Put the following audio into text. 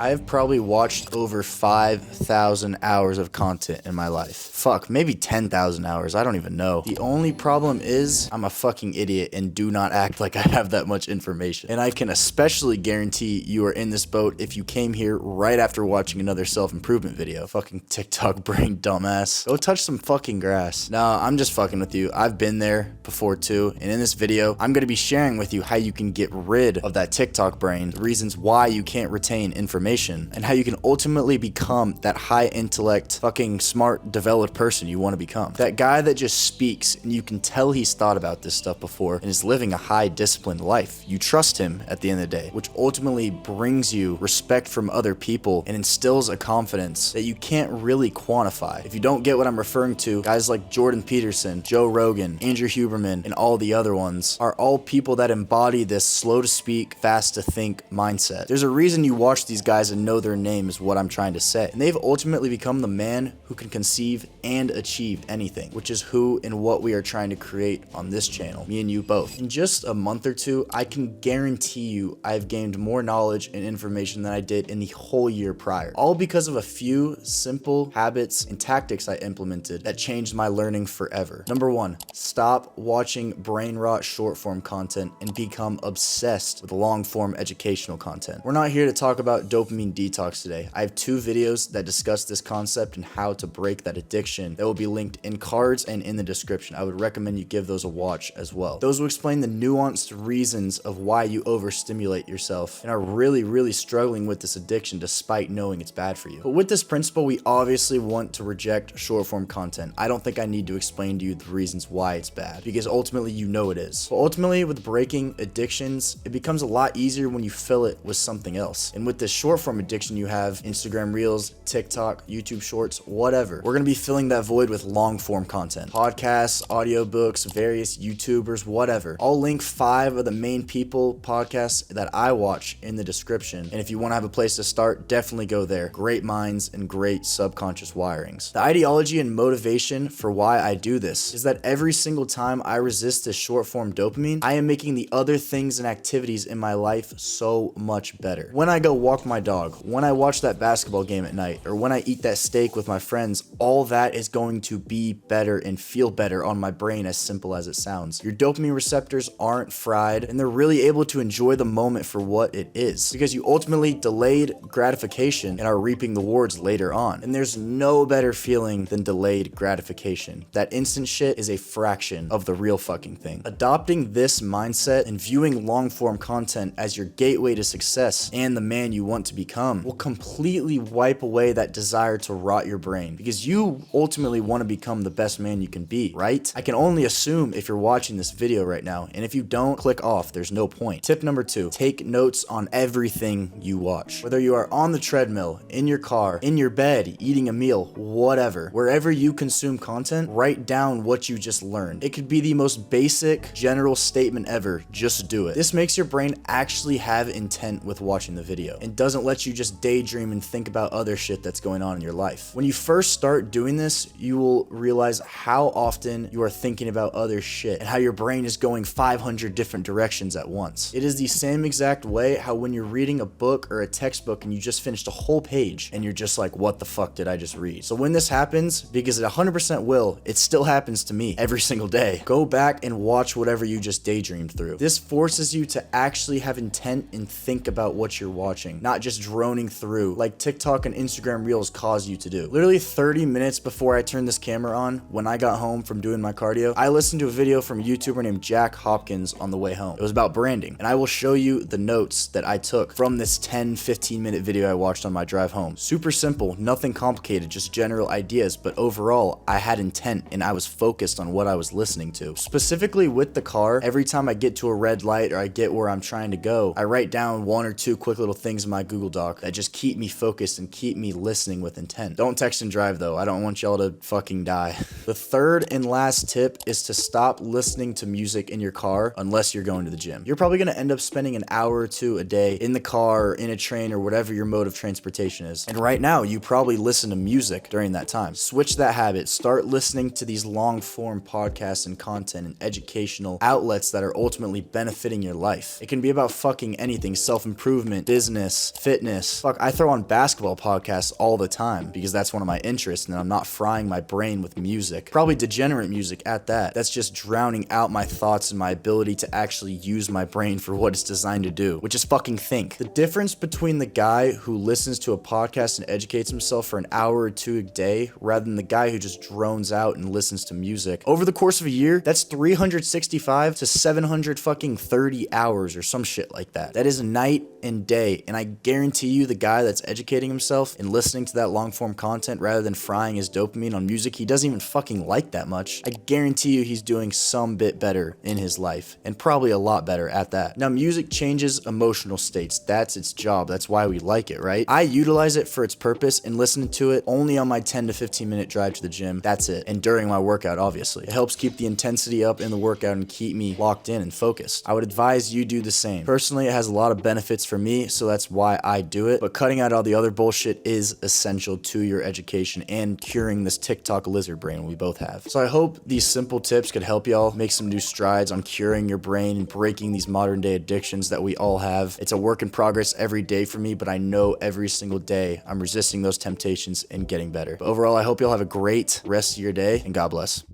I have probably watched over 5,000 hours of content in my life. Fuck, maybe 10,000 hours, I don't even know. The only problem is I'm a fucking idiot and do not act like I have that much information. And I can especially guarantee you are in this boat if you came here right after watching another self-improvement video. Fucking TikTok brain dumbass. Go touch some fucking grass. Nah, I'm just fucking with you. I've been there before too, and in this video, I'm gonna be sharing with you how you can get rid of that TikTok brain, the reasons why you can't retain information, and how you can ultimately become that high intellect, fucking smart, developed person you want to become. That guy that just speaks and you can tell he's thought about this stuff before and is living a high disciplined life. You trust him at the end of the day, which ultimately brings you respect from other people and instills a confidence that you can't really quantify. If you don't get what I'm referring to, guys like Jordan Peterson, Joe Rogan, Andrew Huberman, and all the other ones are all people that embody this slow to speak, fast to think mindset. There's a reason you watch these guys and know their name is what I'm trying to say. And they've ultimately become the man who can conceive and achieve anything, which is who and what we are trying to create on this channel, me and you both. In just a month or two, I can guarantee you I've gained more knowledge and information than I did in the whole year prior. All because of a few simple habits and tactics I implemented that changed my learning forever. Number one, stop watching Brainrot short form content and become obsessed with long form educational content. We're not here to talk about dopamine detox today. I have two videos that discuss this concept and how to break that addiction that will be linked in cards and in the description. I would recommend you give those a watch as well. Those will explain the nuanced reasons of why you overstimulate yourself and are really struggling with this addiction despite knowing it's bad for you. But with this principle, we obviously want to reject short form content. I don't think I need to explain to you the reasons why it's bad, because ultimately you know it is. But ultimately with breaking addictions, it becomes a lot easier when you fill it with something else. And with this short form addiction you have, Instagram Reels, TikTok, YouTube Shorts, whatever, we're gonna be filling that void with long form content. Podcasts, audiobooks, various YouTubers, whatever. I'll link 5 of the main people podcasts that I watch in the description. And if you wanna have a place to start, definitely go there. Great minds and great subconscious wirings. The ideology and motivation for why I do this is that every single time I resist this short form dopamine, I am making the other things and activities in my life so much better. When I go walk my dog, when I watch that basketball game at night, or when I eat that steak with my friends, all that is going to be better and feel better on my brain, as simple as it sounds. Your dopamine receptors aren't fried, and they're really able to enjoy the moment for what it is, because you ultimately delayed gratification and are reaping the rewards later on. And there's no better feeling than delayed gratification. That instant shit is a fraction of the real fucking thing. Adopting this mindset and viewing long form content as your gateway to success and the man you want to become will completely wipe away that desire to rot your brain, because you ultimately want to become the best man you can be, right? I can only assume if you're watching this video right now, and if you don't, click off, there's no point. Tip number 2, take notes on everything you watch. Whether you are on the treadmill, in your car, in your bed, eating a meal, whatever, wherever you consume content, write down what you just learned. It could be the most basic general statement ever, just do it. This makes your brain actually have intent with watching the video and doesn't let you just daydream and think about other shit that's going on in your life. When you first start doing this, you will realize how often you are thinking about other shit and how your brain is going 500 different directions at once. It is the same exact way how when you're reading a book or a textbook and you just finished a whole page and you're just like, what the fuck did I just read? So when this happens, because it 100% will, it still happens to me every single day, go back and watch whatever you just daydreamed through. This forces you to actually have intent and think about what you're watching, not just droning through like TikTok and Instagram Reels cause you to do. Literally 30 minutes before I turned this camera on, when I got home from doing my cardio, I listened to a video from a YouTuber named Jack Hopkins on the way home. It was about branding, and I will show you the notes that I took from this 10-15 minute video I watched on my drive home. Super simple, nothing complicated, just general ideas, but overall I had intent and I was focused on what I was listening to. Specifically with the car, every time I get to a red light or I get where I'm trying to go, I write down 1 or 2 quick little things in my Google Doc that just keep me focused and keep me listening with intent. Don't text and drive though, I don't want y'all to fucking die. The third and last tip is to stop listening to music in your car unless you're going to the gym. You're probably gonna end up spending an hour or 2 a day in the car or in a train or whatever your mode of transportation is. And right now, you probably listen to music during that time. Switch that habit. Start listening to these long form podcasts and content and educational outlets that are ultimately benefiting your life. It can be about fucking anything, self-improvement, business, fitness, fitness. Fuck, I throw on basketball podcasts all the time because that's one of my interests and I'm not frying my brain with music. Probably degenerate music at that. That's just drowning out my thoughts and my ability to actually use my brain for what it's designed to do, which is fucking think. The difference between the guy who listens to a podcast and educates himself for an hour or two a day rather than the guy who just drones out and listens to music over the course of a year, that's 365 to 730 hours or some shit like that. That is night and day, and I guarantee you the guy that's educating himself and listening to that long form content rather than frying his dopamine on music he doesn't even fucking like that much, I guarantee you he's doing some bit better in his life, and probably a lot better at that. Now, music changes emotional states. That's its job. That's why we like it, right? I utilize it for its purpose and listen to it only on my 10 to 15 minute drive to the gym. That's it. And during my workout, obviously. It helps keep the intensity up in the workout and keep me locked in and focused. I would advise you do the same. Personally, it has a lot of benefits for me, so that's why I do it. But cutting out all the other bullshit is essential to your education and curing this TikTok lizard brain we both have. So I hope these simple tips could help y'all make some new strides on curing your brain and breaking these modern day addictions that we all have. It's a work in progress every day for me, but I know every single day I'm resisting those temptations and getting better. But overall, I hope y'all have a great rest of your day, and God bless.